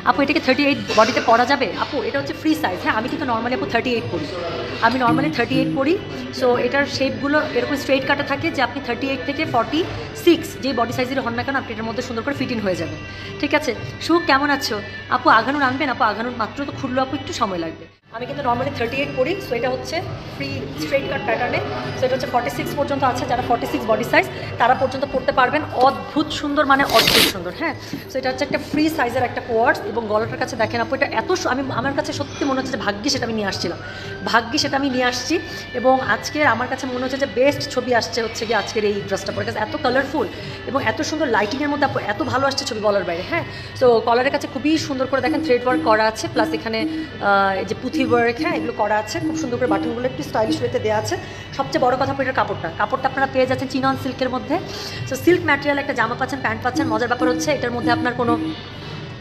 আপু এটাকে 38 বডিতে পরা যাবে? আপু এটা হচ্ছে ফ্রি সাইজ। হ্যাঁ, আমি কিন্তু নর্মালি আপু 38 পরি, আমি নর্মালি 38 পরি। সো এটার শেপগুলো এরকম স্ট্রেট কাটা থাকে যে আপনি 38 থেকে 46 যে বডি সাইজের হন না কেন আপনি এটার মধ্যে সুন্দর করে ফিট ইন হয়ে যাবে। ঠিক আছে, সুখ কেমন আছো? আপু আঘানুর আনবেন? আপু আঘানুর মাত্র তো খুললো আপু, একটু সময় লাগবে। আমি কিন্তু নর্মালি 38 পরি। সো এটা হচ্ছে ফ্রি স্ট্রেট কাট প্যাটার্নে। সো এটা হচ্ছে 46 পর্যন্ত আছে, যারা 46 বডি সাইজ তারা পর্যন্ত পড়তে পারবেন। অদ্ভুত সুন্দর, মানে অদ্ভুত সুন্দর। হ্যাঁ, সো এটা হচ্ছে একটা ফ্রি সাইজের একটা কোয়ার্স এবং গলাটার কাছে দেখেন আপু এটা এত আমি আমার কাছে সত্যি মনে হচ্ছে যে ভাগ্যে সেটা আমি নিয়ে আসছিলাম, ভাগ্যে সেটা আমি নিয়ে আসছি। এবং আজকে আমার কাছে মনে হচ্ছে যে বেস্ট ছবি আসছে হচ্ছে গিয়ে আজকের এই ড্রেসটা পরে, কাছে এত কালারফুল এবং এত সুন্দর লাইটিংয়ের মধ্যে আপু এত ভালো আসছে ছবি বলার বাইরে। হ্যাঁ, সো কলারের কাছে খুবই সুন্দর করে দেখেন থ্রেড ওয়ার্ক করা আছে, প্লাস এখানে এই যে পুঁথি ওয়ার্ক, হ্যাঁ এগুলো করা আছে খুব সুন্দর করে, বাটনগুলো একটু স্টাইলিশ ওয়েতে দেওয়া আছে। সবচেয়ে বড় কথা এটার কাপড়টা আপনারা পেয়ে যাচ্ছেন চিনন সিল্কের মধ্যে। সো সিল্ক ম্যাটেরিয়াল একটা জামা পাচ্ছেন, প্যান্ট পাচ্ছেন। মজার ব্যাপার হচ্ছে এটার মধ্যে আপনার কোনো,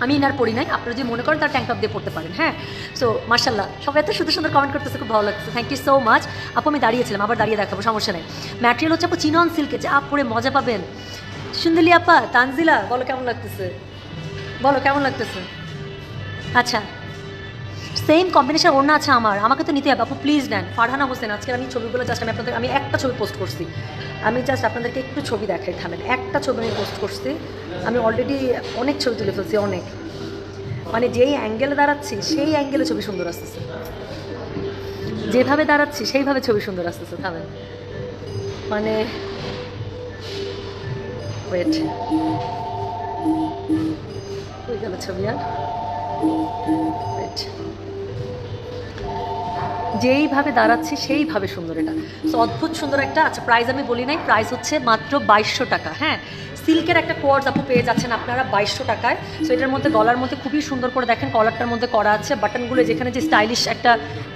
আমি ইনার পরি নাই, আপনারা যদি মনে করেন তার ট্যাঙ্ক টপ দিয়ে পড়তে পারেন। হ্যাঁ, সো মার্শাল্লাহ সবাই এত সুন্দর সুন্দর কমেন্ট করতেছে, খুব ভালো লাগছে, থ্যাংক ইউ সো মাচ। আপু আমি দাঁড়িয়েছিলাম, আবার দাঁড়িয়ে দেখাবো, সমস্যা নেই। ম্যাটেরিয়াল হচ্ছে আপু চিনন সিল্কে, যা পরে মজা পাবেন। সুন্দরী আপা, তানজিলা বলো কেমন লাগতেছে, বলো কেমন লাগতেছে? আচ্ছা, সেম কম্বিনেশন ওড়না আছে আমার, আমাকে তো নিতে হবে আপু, প্লিজ নেন। ফারহানা হোসেন, আজকে আমি ছবিগুলো জাস্ট আমি একটা ছবি পোস্ট করছি, আমি জাস্ট আপনাদেরকে একটু ছবি দেখাই, থামেন। একটা ছবি আমি পোস্ট করছি, আমি অলরেডি অনেক ছবি তুলে ফেলছি, অনেক, মানে যেই অ্যাঙ্গেলে দাঁড়াচ্ছি সেই অ্যাঙ্গেলে ছবি সুন্দর আসতেছে, যেভাবে দাঁড়াচ্ছি সেইভাবে ছবি সুন্দর আসতেছে। থামেন, মানে ওয়েট, ওই গেল ছবি, আর ওয়েট, যেইভাবে দাঁড়াচ্ছি সেইভাবে সুন্দর এটা। সো অদ্ভুত সুন্দর একটা। আচ্ছা প্রাইস আমি বলি নাই, প্রাইস হচ্ছে মাত্র 2200 টাকা। হ্যাঁ, সিল্কের একটা কোয়ার্স আপু পেয়ে যাচ্ছেন আপনারা 2200 টাকায়। সো এটার মধ্যে গলার মধ্যে খুবই সুন্দর করে দেখেন কলারটার মধ্যে করা আছে, বাটনগুলো যেখানে যে স্টাইলিশ একটা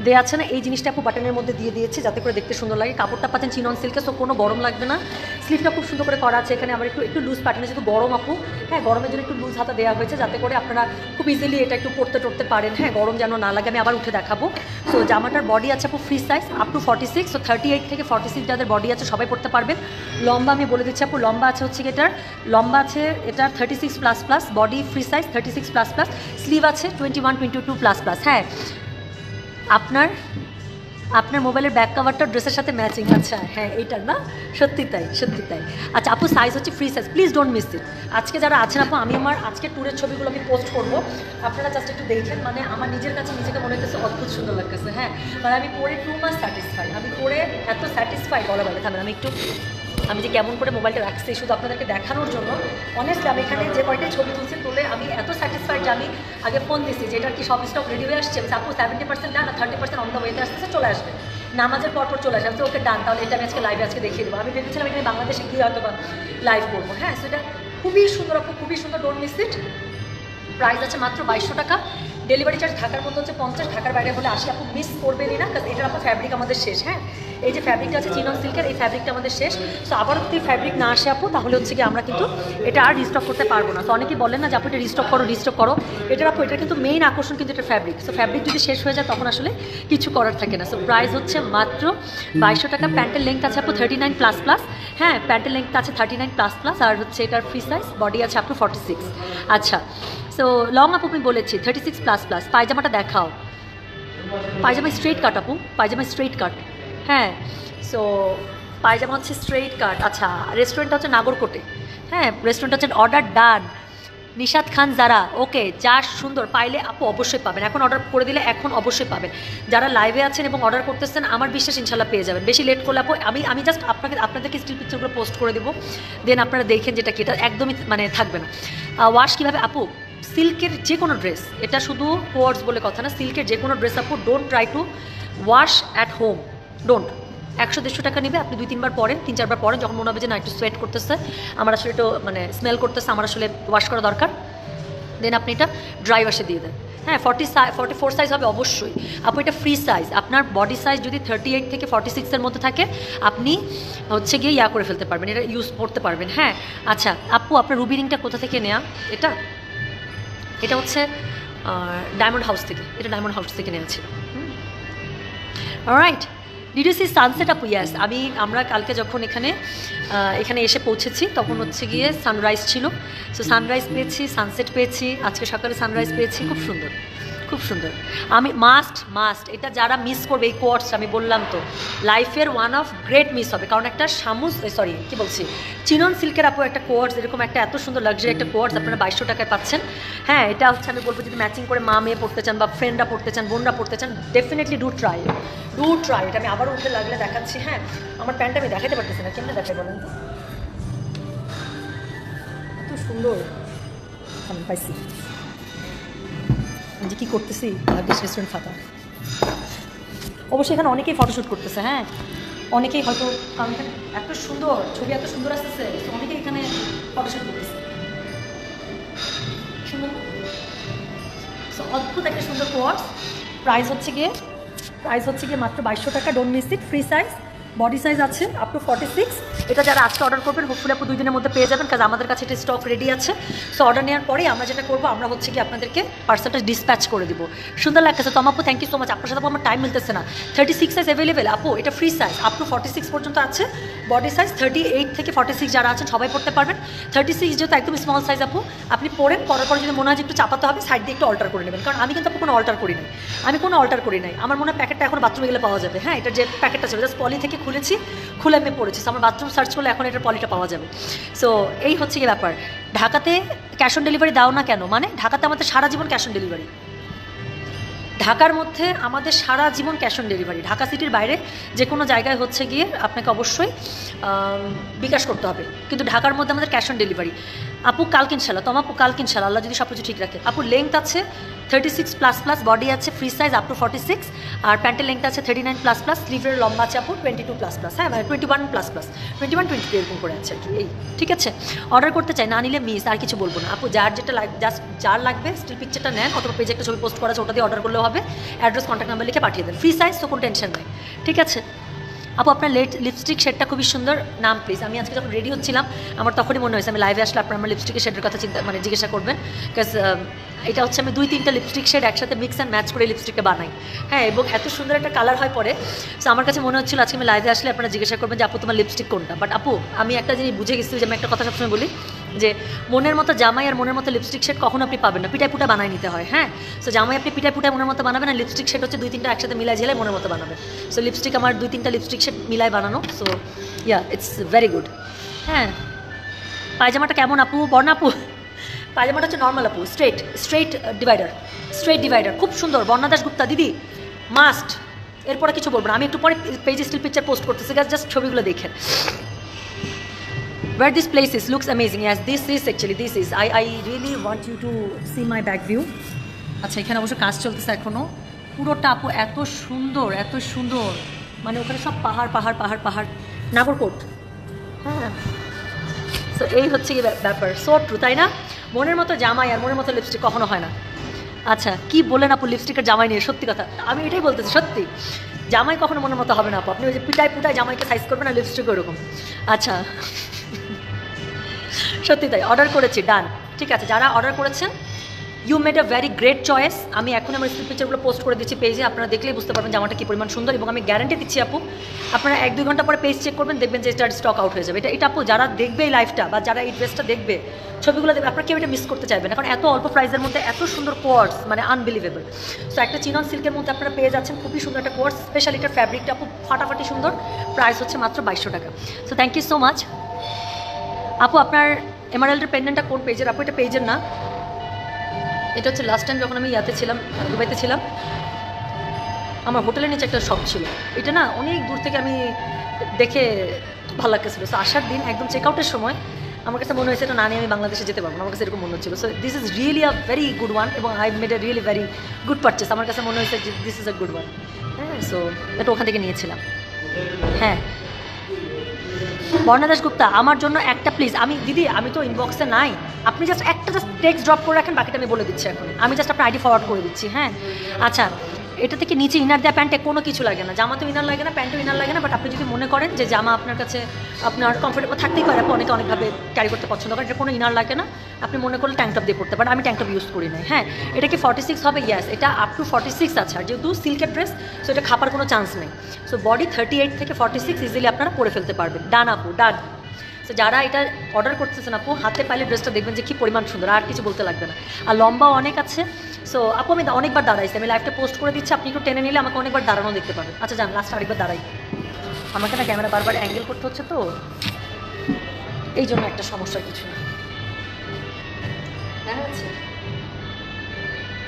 দেওয়া আছে না, এই জিনিসটা আপু বাটনের মধ্যে দিয়ে দিয়েছে যাতে করে দেখতে সুন্দর লাগে। কাপড়টা পাচ্ছেন চিনন সিল্কে, সো কোনো গরম লাগবে না। স্লিভটা খুব সুন্দর করে করা আছে, এখানে আমার একটু লুজ প্যাটার্নে, যেহেতু গরম আপু, হ্যাঁ গরমের জন্য একটু লুজ হাতা দেওয়া হয়েছে যাতে করে আপনারা খুব ইজিলি এটা একটু পরতে পারেন। হ্যাঁ, গরম যেন না লাগে, আমি আবার উঠে দেখাবো। সো জামাটার বডি আছে আপু free size up to 46, so 38 থেকে 46 যাদের বডি আছে সবাই পড়তে পারবেন। লম্বা আমি বলে দিচ্ছি আপু, লম্বা আছে হচ্ছে এটার, লম্বা আছে এটার 36++, বডি ফ্রি সাইজ 36++, স্লিভ আছে 21-22++। হ্যাঁ, আপনার মোবাইলের ব্যাক কাভারটা ড্রেসের সাথে ম্যাচিং। আচ্ছা হ্যাঁ, এইটার না, সত্যি তাই, সত্যি তাই। আচ্ছা আপু সাইজ হচ্ছে free size, please don't miss ইট। আজকে যারা আছেন আপু, আমি আমার আজকে ট্যুরের ছবিগুলো আমি পোস্ট করবো, আপনারা জাস্ট একটু দেখেন, মানে আমার নিজের কাছে নিজেকে মনে হচ্ছে অদ্ভুত সুন্দর লাগতেছে। হ্যাঁ, মানে আমি পরে টু মাস স্যাটিসফাই, আমি পরে এত স্যাটিসফাই বলা বলে থামেন। আমি যে কেমন করে মোবাইলটা রাখছি শুধু আপনাদেরকে দেখানোর জন্য, অনেস্টলি আমি এখানে যে কয়টাই ছবি তুলে আমি এত স্যাটিসফাইড যে আমি আগে ফোন দিচ্ছি যে এটা কি সব স্টক রেডি হয়ে আসছে, আপু 70% ডান, 30% অন দ্য ওয়েতে আসতেছে, চলে আসবে, নামাজের পর চলে আসবে। ওকে ডান, তাহলে এটা আমি আজকে লাইভে দেখিয়ে দেবো। আমি ভেবেছিলাম এখানে বাংলাদেশে গিয়ে হয়তো বা লাইভ করবো। হ্যাঁ, সেটা খুবই সুন্দর আপু, খুবই সুন্দর, ডোন্ট মিস ইট। প্রাইস আছে মাত্র 2200 টাকা। ডেলিভারি চার্জ ঢাকার মধ্যে হচ্ছে 50, ঢাকার বাইরে হলে 80। আপু মিস করবেনই না, কারণ এটার আপু ফ্যাব্রিক আমাদের শেষ। হ্যাঁ, এই যে ফ্যাব্রিকটা আছে চিনন সিল্কের, এই ফ্যাব্রিকটা আমাদের শেষ। সো আবার যদি ফ্যাব্রিক না আসে আপু, তাহলে হচ্ছে কি আমরা কিন্তু এটা আর রিস্টক করতে পারবো না। তো অনেকেই বলেন না যে আপু এটা রিস্টক করো। এটার আপু এটার কিন্তু মেইন আকর্ষণ কিন্তু এটা ফ্যাব্রিক। সো ফ্যাব্রিক যদি শেষ হয়ে যায় তখন আসলে কিছু করার থাকে না। সো প্রাইস হচ্ছে মাত্র 2200 টাকা। প্যান্টের লেন্থ আছে আপু 39++। হ্যাঁ, প্যান্টের লেন্থ আছে 39++, আর হচ্ছে এটার ফ্রি সাইজ, বডি আছে আপ টু 46। আচ্ছা, সো লং আপু আমি বলেছি 36++। পায়জামাটা দেখাও, পায়জামা স্ট্রেট কাট আপু, পায়জামা স্ট্রেট কাট। হ্যাঁ, সো পায়জামা হচ্ছে স্ট্রেট কাট। আচ্ছা, রেস্টুরেন্টটা হচ্ছে নাগরকোটে। হ্যাঁ, রেস্টুরেন্ট হচ্ছে অর্ডার ডান, নিশাদ খান যারা, ওকে, যা সুন্দর পাইলে আপু অবশ্যই পাবেন। এখন অর্ডার করে দিলে এখন অবশ্যই পাবেন। যারা লাইভে আছেন এবং অর্ডার করতেছেন, আমার বিশ্বাস ইনশাল্লাহ পেয়ে যাবেন। বেশি লেট করলে আপু আমি জাস্ট আপনাদেরকে স্টিল পিকচারগুলো পোস্ট করে দেবো, দেন আপনারা দেখেন যেটা কি, এটা একদমই মানে থাকবে না। ওয়াশ কীভাবে আপু? সিল্কের যে কোনো ড্রেস, এটা শুধু কোয়ার্স বলে কথা না, সিল্কের যে কোনো ড্রেস আপু don't try to wash at home, don't. 100-150 টাকা নেবে, আপনি 2-3 বার পরেন, 3-4 বার পরেন, যখন মনে হবে যে না একটু সোয়েট করতেছে, আমার আসলে একটু মানে স্মেল করতেছে, আমার আসলে ওয়াশ করা দরকার, দেন আপনি এটা ড্রাই ওয়াশে দিয়ে দেন। হ্যাঁ, 44 সাইজ হবে অবশ্যই আপু, এটা ফ্রি সাইজ। আপনার বডি সাইজ যদি 38 থেকে 46-এর মধ্যে থাকে, আপনি হচ্ছে গিয়ে করে ফেলতে পারবেন, এটা ইউজ করতে পারবেন। হ্যাঁ, আচ্ছা আপু আপনার রুবি রিংটা কোথা থেকে নেওয়া? এটা হচ্ছে ডায়মন্ড হাউস থেকে, এটা ডায়মন্ড হাউস থেকে নেওয়া ছিল। Right, did you see sunset আপু? ইয়াস, আমরা কালকে যখন এখানে এসে পৌঁছেছি তখন হচ্ছে গিয়ে সানরাইজ ছিল। সো সানরাইজ পেয়েছি, সানসেট পেয়েছি, আজকে সকালে সানরাইজ পেয়েছি, খুব সুন্দর, খুব সুন্দর। আমি মাস্ট এটা যারা মিস করবে এই কোয়ার্টস, আমি বললাম তো লাইফের ওয়ান অফ গ্রেট মিস হবে, কারণ একটা চিনন সিল্কের আপু একটা কোয়ার্টস, এরকম একটা এত সুন্দর লাক্সারি একটা কোয়ার্টস আপনারা 2200 টাকায় পাচ্ছেন। হ্যাঁ, এটা হচ্ছে আমি বলবো যদি ম্যাচিং করে মা মেয়ে পড়তে চান বা ফ্রেন্ডরা পড়তে চান, বোনরা পড়তে চান, ডেফিনেটলি ডু ট্রাই এটা। আমি আবারও উঠে লাগলে দেখাচ্ছি। হ্যাঁ, আমার প্যান্টটা আমি দেখাতে পারতেছি না, কেমনে দেখাই বলেন তো, এত সুন্দর। আমি পাইছি যে কী করতেছি, ভাগ্যেশ রেস্টুরেন্ট ফাঁকা। অবশ্যই এখানে অনেকেই ফটোশ্যুট করতেছে। হ্যাঁ, অনেকেই হয়তো, কারণ এত সুন্দর ছবি, এত সুন্দর আসতেছে, অনেকেই এখানে ফটোশ্যুট করতেছে। সুন্দর, অদ্ভুত একটা সুন্দর কোয়ার্টস। প্রাইস হচ্ছে গিয়ে মাত্র 2200 টাকা। Don't miss it. Free size, body size আছে আপ টু 46। এটা যারা আজকে অর্ডার করবেন হোপফুলি আপু 2 দিনের মধ্যে পেয়ে যাবেন, কারণ আমাদের কাছে এটা স্টক রেডি আছে। সো অর্ডার নেওয়ার পরেই আমরা যেটা করবো, আমরা হচ্ছে কি আপনাদেরকে পার্সেলটা ডিসপ্যাচ করে দিব। সুন্দর লাগতেছে তো আপু, থ্যাংক ইউ সো মাচ। আপনার সাথে আমার টাইম মিলতেছে না। 36 সাইজ অ্যাভেলেবেল আপু, এটা ফ্রি সাইজ আপ টু 46 পর্যন্ত আছে। বডি সাইজ 38 থেকে 46 যারা আছেন সবাই পড়তে পারবেন। 36 যেহেতু একদম স্মল সাইজ আপু, আপনি পরের পরে যদি মনে হয় যে একটু চাপাতে হবে, সাইড দিয়ে একটু অল্টার করে নেবেন, কারণ আমি কিন্তু আপু কোনো অল্টার করি নাই। আমার মনে হয় প্যাকেটটা এখন বাথরুমে গেলে পাওয়া যাবে। হ্যাঁ, এটা যে প্যাকেটটা ছিল জাস্ট পলি থেকে খুলে আমি পড়েছি। আমার বাথরুম সার্চ করলে এখন এটার পলিটা পাওয়া যাবে। সো এই হচ্ছে কি ব্যাপার। ঢাকাতে ক্যাশ অন ডেলিভারি দাও না কেন? মানে ঢাকাতে আমাদের সারা জীবন ক্যাশ অন ডেলিভারি, ঢাকার মধ্যে আমাদের সারা জীবন ক্যাশ অন ডেলিভারি। ঢাকা সিটির বাইরে যে কোনো জায়গায় হচ্ছে গিয়ে আপনাকে অবশ্যই বিকাশ করতে হবে, কিন্তু ঢাকার মধ্যে আমাদের ক্যাশ অন ডেলিভারি। আপু কালকে ইনশাল্লাহ, আপু কালকে ইনশাল্লাহ, আল্লাহ যদি সব কিছু ঠিক রাখে। আপু লেংথ আছে 36++, বডি আছে ফ্রি সাইজ আপ টু 46, আর প্যান্টের লেংথ আছে 39++, স্লিভের লম্বা আছে আপু 22++। হ্যাঁ, মানে 21++, 21-22 এরকম করে আছে আর কি। এই ঠিক আছে, অর্ডার করতে চাই, না নিলে মিস, আর কিছু বলবো না আপু। যার লাগবে স্টিল পিকচারটা নেন, অথবা পেজে একটা ছবি পোস্ট করা আছে ওটা দিয়ে অর্ডার করলেও হবে। অ্যাড্রেস, কন্ট্যাক্ট নাম্বার লিখে পাঠিয়ে দেন। ফ্রি সাইজ, তো কোনো টেনশন নেই। ঠিক আছে আপু, আপনার লিপস্টিক শেডটা খুবই সুন্দর। নাম প্লিজ। আমি আজকে যখন রেডি হচ্ছিলাম আমার তখনই মনে হয়েছে আমি লাইভে আসলে আপনার আমার লিপস্টিকের শেডের কথা জিজ্ঞাসা করবেন, বিকজ এটা হচ্ছে আমি 2-3টা লিপস্টিক শেড একসাথে মিক্স অ্যান্ড ম্যাচ করে লিপস্টিকটা বানাই। হ্যাঁ, এবং এত সুন্দর একটা কালার হয় পরে। সো আমার কাছে মনে হচ্ছিল আজকে আমি লাইভে আসলে আপনারা জিজ্ঞাসা করবেন যে আপু তোমার লিপস্টিক কোনটা। বাট আপু, আমি একটা জিনিস বুঝে গেছি, যে আমি একটা কথা সবসময় বলি যে মনের মতো জামাই আর মনের মতো লিপস্টিক শেড কখনো আপনি পাবেন না, পিটাই পুটা বানাই নিতে হয়। হ্যাঁ, সো জামাই আপনি পিটাই পুটাই মনের মতো বানাবেন, আর লিপস্টিক শেড হচ্ছে 2-3টা একসাথে মিলাই ঝেলাই মনের মতো বানাবেন। সো লিপস্টিক আমার 2-3টা লিপস্টিক শেড মিলাই বানানো। So yeah, it's very good. হ্যাঁ, পায়জামাটা কেমন আপু? বর্ণা আপু, পায়জামাটা হচ্ছে নর্মাল আপু, স্ট্রেট ডিভাইডার, খুব সুন্দর। বর্ণা দাশগুপ্তা দিদি মাস্ট, এরপরে কিছু বলবো না। আমি একটু পরে পেজে স্টিল পিকচার পোস্ট করতেছি, জাস্ট ছবিগুলো দেখেন। Where this place is looks amazing. Yes, this is. I really want you to see my back view. আচ্ছা, এখানে অবশ্য কাজ চলতেছে এখনো। পুরোটা আপু এত সুন্দর, মানে ওখানে সব পাহাড়, নাগরকোট। হ্যাঁ, সো এই হচ্ছে কি ব্যাপার। সো ট্রু, তাই না? মনের মতো জামাই আর মনের মতো লিপস্টিক কখনো হয় না। আচ্ছা, কি বলেন আপু লিপস্টিকের জামাই নিয়ে? সত্যি কথা, আমি এটাই বলতেছি, সত্যি জামাই কখনো মনের মতো হবে না আপু। আপনি ওই যে পিটায় জামাইকে সাইজ করবেন, আর লিপস্টিক ওরকম। আচ্ছা, সত্যি তাই। অর্ডার করেছি, ডান। ঠিক আছে, যারা অর্ডার করেছেন you made a very great choice. আমি এখন আমার স্টিল পিকচারগুলো পোস্ট করে দিচ্ছি পেজে, আপনারা দেখলেই বুঝতে পারবেন জামাটা কী পরিমাণ সুন্দর। এবং আমি গ্যারান্টি দিচ্ছি আপু, আপনারা 1-2 ঘন্টা পরে পেজ চেক করবেন, দেখবেন যে এটার স্টক আউট হয়ে যাবে। এটা আপু যারা দেখবে এই লাইভটা, বা যারা এই ড্রেসটা দেখবে, ছবিগুলো দেখবে, আপনারা কেউ এটা মিস করতে চাইবেন না, কারণ এত অল্প প্রাইসের মধ্যে এত সুন্দর কোয়ার্স, মানে আনবিলিভেবল। সো একটা চিনন সিল্কের মধ্যে আপনারা পেয়ে যাচ্ছেন খুবই সুন্দর একটা কোয়ার্স। স্পেশালি এটার ফ্যাব্রিকটা আপু ফাটাফাটি সুন্দর। প্রাইস হচ্ছে মাত্র 2200 টাকা। So thank you so much আপু। আপনার এমারাল্ডের পেন্ডেন্টটা কোন পেজের আপু? এটা পেজের না, এটা হচ্ছে লাস্ট টাইম যখন আমি ছিলাম, দুবাইতে ছিলাম, আমার হোটেলের নিচে একটা শপ ছিল। এটা না অনেক দূর থেকে আমি দেখে ভালো লাগতেছিল। সো আসার দিন একদম চেক আউটের সময় আমার কাছে মনে হয়েছে এটা না নিয়ে আমি বাংলাদেশে যেতে পারবো না, আমার কাছে এরকম মনে হচ্ছিল। So this is really a very good one, এবং I made a really very good purchase. আমার কাছে মনে হয়েছে যে this is a good one. হ্যাঁ, সো এটা ওখান থেকে নিয়েছিলাম। হ্যাঁ, বর্ণা দাশগুপ্তা, আমার জন্য একটা প্লিজ। দিদি আমি তো ইনবক্সে নাই, আপনি জাস্ট টেক্সট ড্রপ করে রাখেন, বাকিটা আমি বলে দিচ্ছি এখন। আমি জাস্ট আপনার আইডি ফরওয়ার্ড করে দিচ্ছি। হ্যাঁ, আচ্ছা, এটা থেকে নিচে ইনার দেওয়া প্যান্টে কোনো কিছু লাগে না, জামা তো ইনার লাগে না, প্যান্টও ইনার লাগে না। বাট আপনি যদি মনে করেন যে জামা আপনার কাছে আপনার কমফোর্টেবল থাকতেই পারে, আপনি অনেকে অনেকভাবে ক্যারি করতে পছন্দ করেন, এটা কোনো ইনার লাগে না, আপনি মনে করলে ট্যাঙ্ক টপ দিয়ে পড়তে পারেন। আমি ট্যাঙ্ক টপ ইউজ করি না। হ্যাঁ, এটা কি 46 হবে? ইয়াস, এটা আপ টু 46 আছে। আর যেহেতু সিল্কের ড্রেস, সো এটা খাপার কোনো চান্স নেই। সো বডি 38 থেকে 46 ইজিলি আপনারা পরে ফেলতে পারবেন। ডান আপু, ডান। সো যারা এটা অর্ডার করতেছেন আপু, হাতে পাইলে ড্রেসটা দেখবেন যে কী পরিমাণ সুন্দর, আর কিছু বলতে লাগবে না। আর লম্বাও অনেক আছে। সো আপু আমি অনেকবার দাঁড়াইছি, আমি লাইভটা পোস্ট করে দিচ্ছি, আপনি একটু টেনে নিলে আমাকে অনেকবার দাঁড়ানো দেখতে পাবেন। আচ্ছা যান, লাস্ট আরেকবার দাঁড়াই। আমাকে না ক্যামেরা বারবার অ্যাঙ্গেল করতে হচ্ছে, তো এই জন্য একটা সমস্যা, কিছু না। দেখা যাচ্ছে?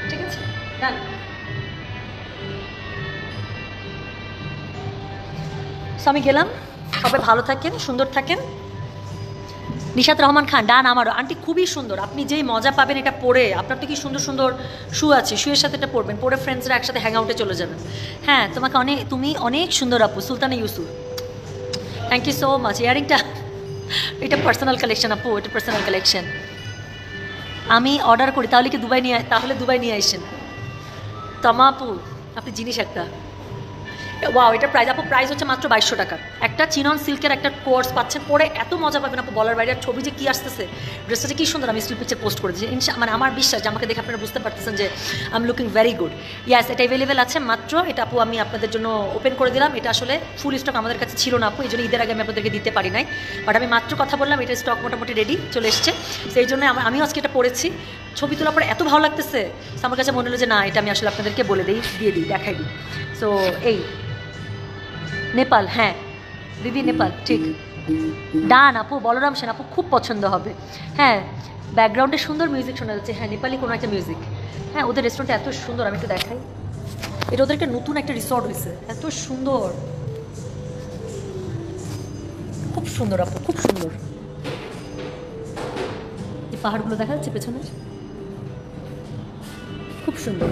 ঠিক আছে, ডান। সো আমি গেলাম, সবাই ভালো থাকেন, সুন্দর থাকেন। নিশাত রহমান খান, ডান আমারও। আন্টি খুবই সুন্দর, আপনি যেই মজা পাবেন এটা পরে। আপনার তো কি সুন্দর সুন্দর শু আছে, শুয়ের সাথে এটা পরবেন, পরে ফ্রেন্ডসরা একসাথে হ্যাং আউটে চলে যাবেন। হ্যাঁ, তুমি অনেক সুন্দর আপু, Sultana Yusuf, thank you so much. ইয়ারিংটা এটা পার্সোনাল কালেকশন আপু, এটা পার্সোনাল কালেকশন। আমি অর্ডার করি, তাহলে কি দুবাই নিয়ে আসেন। তমা আপু, আপনি জিনিস একটা, ওয়াও, এটা প্রাইস আপু, প্রাইস হচ্ছে মাত্র 2200 টাকা। একটা চিনন সিল্কের একটা কোর্স পাচ্ছেন, পরে এত মজা পাবেন আপু বলার বাইরে। আর ছবি যে কী আসতেছে, ড্রেসটা যে কী সুন্দর, আমি স্টিল পিকচার পোস্ট করেছি। মানে আমার বিশ্বাস যে আমাকে দেখে আপনারা বুঝতে পারতেছেন যে I am looking very good. Yes, এটা অ্যাভেলেবেল আছে মাত্র। এটা আপু আমি আপনাদের জন্য ওপেন করে দিলাম। এটা আসলে ফুল স্টক আমাদের কাছে ছিল না আপু, এই জন্য ঈদের আগে আমি আপনাদেরকে দিতে পারি নাই। বাট আমি মাত্র কথা বললাম, এটা স্টক মোটামুটি রেডি চলে এসছে। সেই জন্য আমিও আজকে এটা পড়েছি, ছবি তোলার পরে এত ভালো লাগতেছে, আমার কাছে মনে হলো যে না, এটা আমি আসলে আপনাদেরকে বলে দিয়ে দিই, দেখাই দিই। সো এই নেপাল, হ্যাঁ দিদি নেপাল, ঠিক। ডান আপু, বলরাম সেন আপু, খুব পছন্দ হবে। হ্যাঁ, ব্যাকগ্রাউন্ডে সুন্দর মিউজিক শোনা যাচ্ছে। হ্যাঁ, নেপালি কোনো একটা মিউজিক। হ্যাঁ, ওদের রেস্টুরেন্টটা এত সুন্দর, আমি একটু দেখাই। এটা ওদের একটা নতুন একটা রিসর্ট হয়েছে, এত সুন্দর, খুব সুন্দর আপু, খুব সুন্দর। এই পাহাড়গুলো দেখা যাচ্ছে পেছনে, খুব সুন্দর।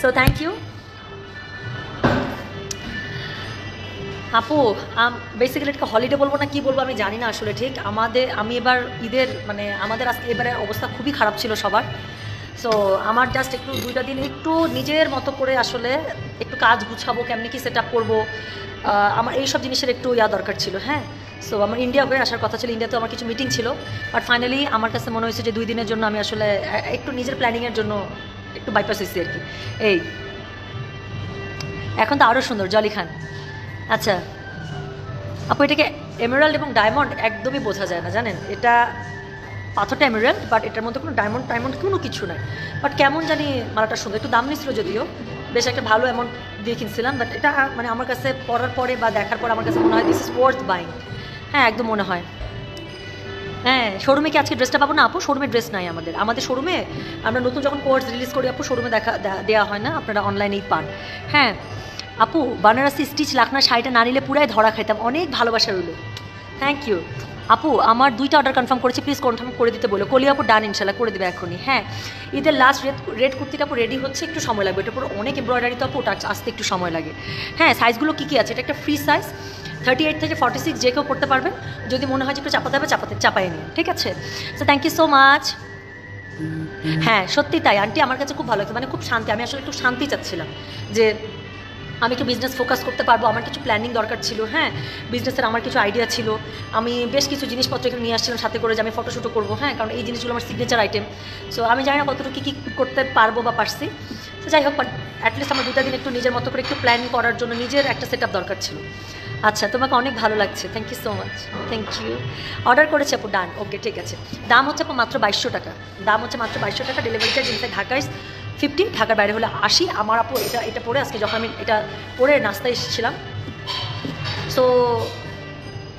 সো থ্যাংক ইউ আপু। বেসিক্যালি এটা হলিডে বলবো না কি বলবো আমি জানি না আসলে ঠিক। আমি এবার ঈদের মানে আমাদের আজকে এবারের অবস্থা খুবই খারাপ ছিল সবার। সো আমার জাস্ট একটু 2টা দিন একটু নিজের মতো করে আসলে একটু কাজ গুছাবো, কেমনি কি সেট আপ করবো, আমার এইসব জিনিসের একটু দরকার ছিল। হ্যাঁ, সো আমার ইন্ডিয়া হয়ে আসার কথা ছিল, ইন্ডিয়াতে আমার কিছু মিটিং ছিল। বাট ফাইনালি আমার কাছে মনে হয়েছে যে 2 দিনের জন্য আমি আসলে একটু নিজের প্ল্যানিংয়ের জন্য একটু বাইপাস হয়েছি আর কি। এই এখন তো আরও সুন্দর, জলি খান। আচ্ছা আপু, এটাকে এমেরাল্ড এবং ডায়মন্ড একদমই বোঝা যায় না জানেন। এটা পাথরটা এমেরাল্ড, বাট এটার মধ্যে কোনো ডায়মন্ড কোনো কিছু নাই। বাট কেমন জানি মালাটা সুন্দর, একটু দাম নিচ্ছিল যদিও, বেশ একটা ভালো অ্যামাউন্ট দিয়ে কিনছিলাম। বাট এটা মানে আমার কাছে পরার পরে বা দেখার পর আমার কাছে মনে হয় দিস ইজ ওয়ার্থ বাইং। হ্যাঁ, একদম মনে হয়। হ্যাঁ, শোরুমে কি আজকে ড্রেসটা পাবো না আপু? শোরুমে ড্রেস নাই আমাদের শোরুমে। আমরা নতুন যখন কোর্স রিলিজ করি আপু, শোরুমে দেওয়া হয় না, আপনারা অনলাইনেই পান। হ্যাঁ আপু, বানারসি স্টিচ লাখনা শাড়িটা না নিলে পুরাই ধরা খাইতাম, অনেক ভালোবাসা রইল, থ্যাংক ইউ আপু। আমার 2টা অর্ডার কনফার্ম করেছি, প্লিজ কনফার্ম করে দিতে বলো। কলি আপু, ডান, ইনশাল্লাহ করে দেবে এখনই। হ্যাঁ, ঈদের লাস্ট রেড কুর্তিটা আপু রেডি হচ্ছে, একটু সময় লাগবে, এটা পুরো অনেক এমব্রয়ডারি তো আপু, ওটা আসতে একটু সময় লাগে। হ্যাঁ, সাইজগুলো কী আছে, এটা একটা ফ্রি সাইজ, 38 থেকে 46 যে কেউ পড়তে পারবেন। যদি মনে হয় যে একটু চাপাতে হবে চাপাই নিয়ে, ঠিক আছে। So thank you so much. হ্যাঁ সত্যি তাই আন্টি, আমার কাছে খুব ভালো লাগছে, মানে খুব শান্তি। আমি আসলে একটু শান্তি চাচ্ছিলাম যে আমি একটু বিজনেস ফোকাস করতে পারবো, আমার কিছু প্ল্যানিং দরকার ছিল। হ্যাঁ, বিজনেসের আমার কিছু আইডিয়া ছিল, আমি বেশ কিছু জিনিসপত্র এখানে নিয়ে আসছিলাম সাথে করে যে আমি ফটোশ্যুটও করবো। হ্যাঁ, কারণ এই জিনিসগুলো আমার সিগনেচার আইটেম। সো আমি জানি না কতটুকু কী করতে পারবো বা পারছি। তো যাই হোক, বাট অ্যাটলিস্ট আমার 2টা দিন একটু নিজের মতো করে একটু প্ল্যান করার জন্য নিজের একটা সেট আপ দরকার ছিল। আচ্ছা, তোমাকে অনেক ভালো লাগছে, thank you so much, thank you. Order করেছি আপু, ডান, ওকে ঠিক আছে। দাম হচ্ছে আপু মাত্র 2200 টাকা, দাম হচ্ছে মাত্র 2200 টাকা। ডেলিভারি চার্জ ইনসাইড ঢাকায় 50, ঢাকার বাইরে হলে 80। আমার আপু এটা পরে আজকে যখন আমি এটা পরে নাস্তায় এসেছিলাম, সো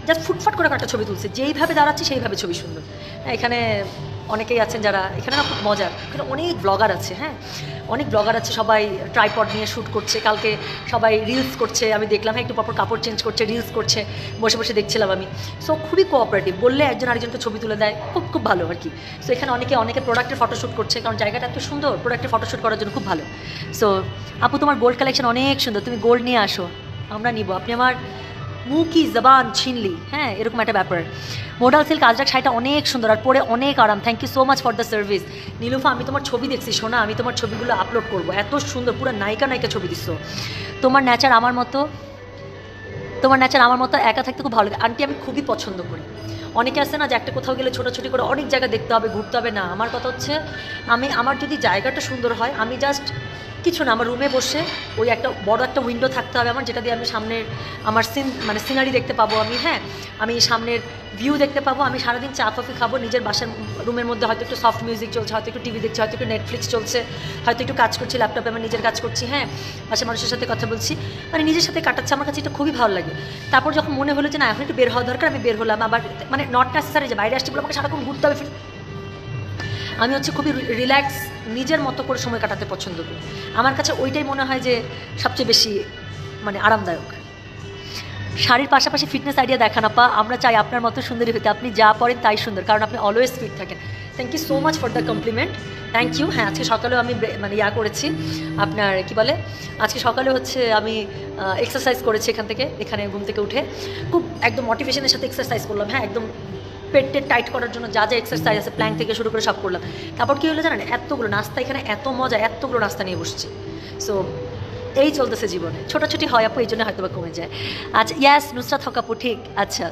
জাস্ট ফুটফাট করে একটা ছবি তুলছে, যেইভাবে দাঁড়াচ্ছে সেইভাবে ছবি সুন্দর। হ্যাঁ, এখানে অনেকেই আছেন যারা, এখানে না খুব মজার, এখানে অনেক ব্লগার আছে। হ্যাঁ, অনেক ব্লগার আছে, সবাই ট্রাইপড নিয়ে শ্যুট করছে, কালকে সবাই রিলস করছে, আমি দেখলাম। হ্যাঁ, একটু পরপর কাপড় চেঞ্জ করছে, রিলস করছে, বসে বসে দেখছিলাম আমি। সো খুবই কোঅপারেটিভ, বললে একজন আরেকজনকে ছবি তুলে দেয়, খুব ভালো আর কি। সো এখানে অনেকে প্রোডাক্টের ফটোশ্যুট করছে, কারণ জায়গাটা এত সুন্দর, প্রোডাক্টের ফটোশ্যুট করার জন্য খুব ভালো। সো আপু, তোমার গোল্ড কালেকশন অনেক সুন্দর, তুমি গোল্ড নিয়ে আসো, আমরা নিব। আপনি আমার মুখ কি জবান ছিনলি, হ্যাঁ এরকম একটা ব্যাপার। মোডাল সিল্ক আজরাক শাড়িটা অনেক সুন্দর আর পরে অনেক আরাম। Thank you so much for the service. Nilufa আমি তোমার ছবি দেখছি শোনা, আমি তোমার ছবিগুলো আপলোড করবো, এত সুন্দর পুরো নায়িকা নায়িকা ছবি দিচ্ছ। তোমার নেচার আমার মতো, তোমার নেচার আমার মতো একা থাকতে খুব ভালো লাগে আন্টি, আমি খুবই পছন্দ করি। অনেকে আছে না যে একটা কোথাও গেলে ছোটাছুটি করে অনেক জায়গা দেখতে হবে, ঘুরতে হবে, না আমার কথা হচ্ছে আমার যদি জায়গাটা সুন্দর হয়, আমি জাস্ট কিছু না, আমার রুমে বসে ওই একটা বড় একটা উইন্ডো থাকতে হবে আমার, যেটা দিয়ে আমি সামনের আমার সিনারি দেখতে পাবো আমি, হ্যাঁ আমি সামনের ভিউ দেখতে পাবো। আমি সারাদিন চা কফি খাবো নিজের বাসার রুমের মধ্যে, হয়তো একটু সফট মিউজিক চলছে, হয়তো একটু টিভি দেখছি, হয়তো একটু নেটফ্লিক্স চলছে, হয়তো একটু কাজ করছি ল্যাপটপে, আমার নিজের কাজ করছি, হ্যাঁ বাসার মানুষের সাথে কথা বলছি, মানে নিজের সাথে কাটাচ্ছে, আমার কাছে এটা খুবই ভালো লাগে। তারপর যখন মনে হলো যে না এখন একটু বের হওয়া দরকার, আমি বের হলাম। আবার মানে নট নেসেসারি যে বাইরে আসতে বলে আমাকে সারাক্ষণ ঘুরতে হবে, আমি হচ্ছে খুবই রিল্যাক্স নিজের মতো করে সময় কাটাতে পছন্দ করি। আমার কাছে ওইটাই মনে হয় যে সবচেয়ে বেশি মানে আরামদায়ক। শাড়ির পাশাপাশি ফিটনেস আইডিয়া দেখান আপা, আমরা চাই আপনার মতো সুন্দরী হতে, আপনি যা পড়েন তাই সুন্দর, কারণ আপনি অলওয়েজ ফিট থাকেন। Thank you so much for the compliment, thank you. হ্যাঁ আজকে সকালেও আমি মানে করেছি আপনার কি বলে, আজকে সকালে হচ্ছে আমি এক্সারসাইজ করেছি এখানে ঘুম থেকে উঠে, খুব একদম মোটিভেশনের সাথে এক্সারসাইজ করলাম, হ্যাঁ একদম পেটে টাইট করার জন্য যা যা এক্সারসাইজ আছে প্ল্যাঙ্ক থেকে শুরু করে সব করলাম। তারপর কী হলো জানেন, এতগুলো নাস্তা, এখানে এত মজা, এতগুলো নাস্তা নিয়ে বসছি। সো এই চলতেছে জীবনে, ছোটাছুটি হয় আপু, এই জন্য হয়তো বা কমে যায়। আচ্ছা ইয়াস নুসরাত হক আপু, ঠিক আচ্ছা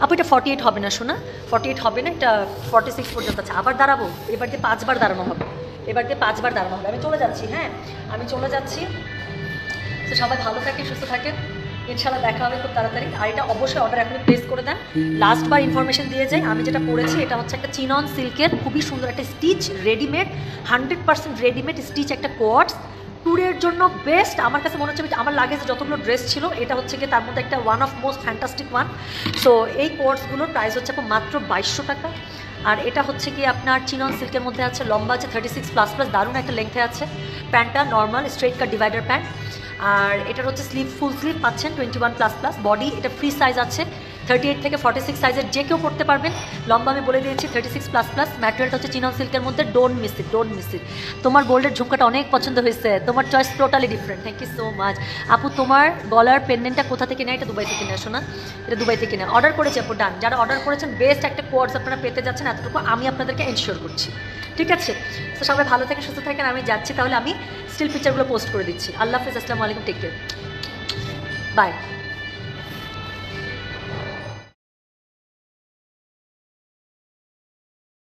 আপু এটা 48 হবে না শোনা, 48 হবে না, এটা 46 পর্যন্ত আছে। আবার দাঁড়াবো, এবার দিয়ে 5 বার দাঁড়ানো হবে, এবার দিয়ে 5 বার দাঁড়ানো হবে। আমি চলে যাচ্ছি, হ্যাঁ আমি চলে যাচ্ছি। তো সবাই ভালো থাকে, সুস্থ থাকে, ইনশাল্লাহ দেখা হবে খুব তাড়াতাড়ি। আর এটা অবশ্যই অর্ডার এখনই প্লেস করে দেন। লাস্ট বার ইনফরমেশন দিয়ে যাই, আমি যেটা পড়েছি এটা হচ্ছে একটা চিনন সিল্কের খুবই সুন্দর একটা স্টিচ, রেডিমেড 100% রেডিমেড স্টিচ একটা কোয়ার্টস, ট্যুরের জন্য বেস্ট। আমার কাছে মনে হচ্ছে আমার লাগেজে যতগুলো ড্রেস ছিল এটা হচ্ছে কি তার মধ্যে একটা one of most fantastic one. So এই কোয়ার্টসগুলোর প্রাইস হচ্ছে মাত্র 2200 টাকা। আর এটা হচ্ছে কি আপনার চিনন সিল্কের মধ্যে আছে, লম্বা আছে 36++, দারুণ একটা লেংথে আছে। প্যান্টটা normal straight cut divider pant, আর এটার হচ্ছে স্লিভ ফুল স্লিভ পাচ্ছেন 21++, বডি এটা ফ্রি সাইজ আছে 38 থেকে 46 সাইজের যে কেউ পড়তে পারবেন। লম্বা আমি বলে দিয়েছি 36++, ম্যাটেরিয়ালটা হচ্ছে চিনন সিল্কের মধ্যে, don't miss it, don't miss it. তোমার গোল্ডের ঝুমকাটা অনেক পছন্দ হয়েছে, তোমার choice totally different, thank you so much আপু। তোমার গলার পেন্ডেন্টটা কোথা থেকে নেয়? এটা দুবাই থেকে নেয় শোনা, এটা দুবাই থেকে নেয়। অর্ডার করেছে আপু, ডান। যারা অর্ডার করেছেন বেস্ট একটা কোয়ার্টস আপনারা পেতে যাচ্ছেন, এতটুকু আমি আপনাদেরকে এনশিওর করছি, ঠিক আছে? তো সবাই ভালো থেকে সুস্থ থাকেন, আমি যাচ্ছি তাহলে, আমি স্টিল পিকচারগুলো পোস্ট করে দিচ্ছি। আল্লাহ হাফেজ, আসসালামু আলাইকুম, টেক কেয়ার, বাই।